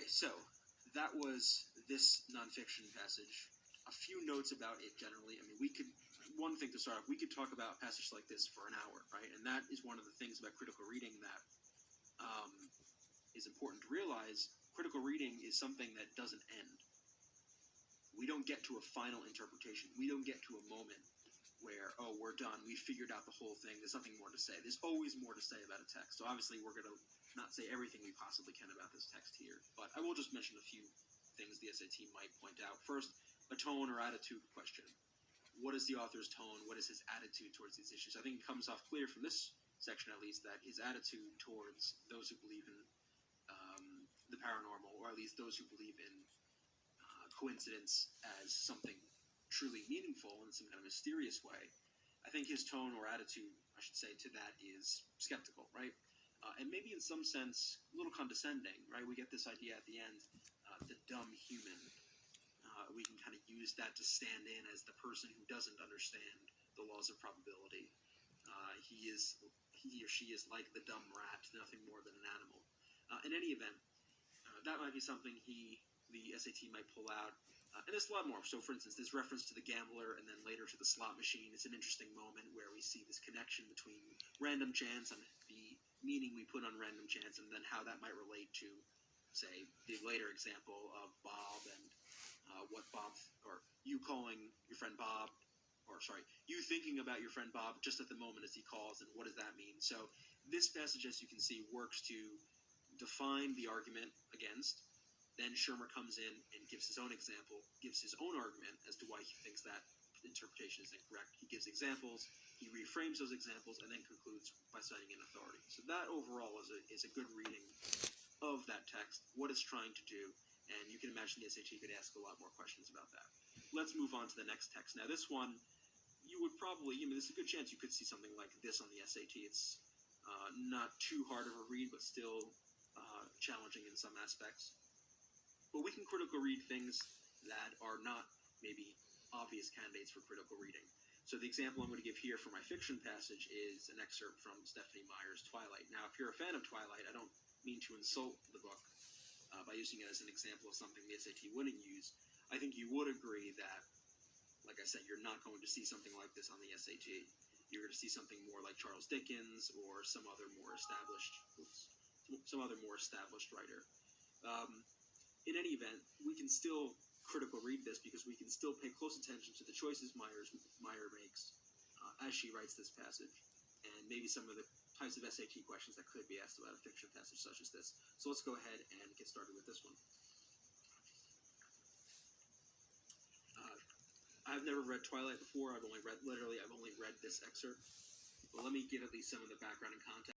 so that was this nonfiction passage. A few notes about it generally. I mean, one thing to start off, we could talk about a passage like this for an hour, right? And that is one of the things about critical reading that is important to realize. Critical reading is something that doesn't end. We don't get to a final interpretation. We don't get to a moment where, oh, we're done. We figured out the whole thing. There's nothing more to say. There's always more to say about a text. So obviously we're going to not say everything we possibly can about this text here. But I will just mention a few things the SAT might point out. First, a tone or attitude question. What is the author's tone? What is his attitude towards these issues? I think it comes off clear from this section, at least, that his attitude towards those who believe in the paranormal, or at least those who believe in coincidence as something truly meaningful in some kind of mysterious way, I think his tone or attitude, I should say, to that is skeptical, right? And maybe in some sense, a little condescending, right? We get this idea at the end, the dumb human. We can kind of use that to stand in as the person who doesn't understand the laws of probability. He or she is like the dumb rat, nothing more than an animal. In any event, that might be something the SAT might pull out. And there's a lot more. So, for instance, this reference to the gambler and then later to the slot machine is an interesting moment where we see this connection between random chance and the meaning we put on random chance, and then how that might relate to, say, the later example of Bob and what Bob, or you calling your friend Bob, or sorry, you thinking about your friend Bob just at the moment as he calls, and what does that mean? So this passage, as you can see, works to define the argument against. Then Schirmer comes in and gives his own example, gives his own argument as to why he thinks that interpretation is incorrect. He gives examples, he reframes those examples, and then concludes by citing an authority. So that overall is a good reading of that text, what it's trying to do, and you can imagine the SAT could ask a lot more questions about that. Let's move on to the next text. Now this one, you would probably, there's a good chance you could see something like this on the SAT. It's not too hard of a read, but still challenging in some aspects. But we can critical read things that are not maybe obvious candidates for critical reading. So the example I'm going to give here for my fiction passage is an excerpt from Stephenie Meyer's Twilight. Now, if you're a fan of Twilight, I don't mean to insult the book by using it as an example of something the SAT wouldn't use. I think you would agree that, like I said, you're not going to see something like this on the SAT. You're going to see something more like Charles Dickens or some other more established writer. In any event, we can still critical read this because we can still pay close attention to the choices Meyer makes as she writes this passage, and maybe some of the types of SAT questions that could be asked about a fiction passage such as this. So let's go ahead and get started with this one. I've never read Twilight before. I've only read this excerpt. But let me give at least some of the background and context.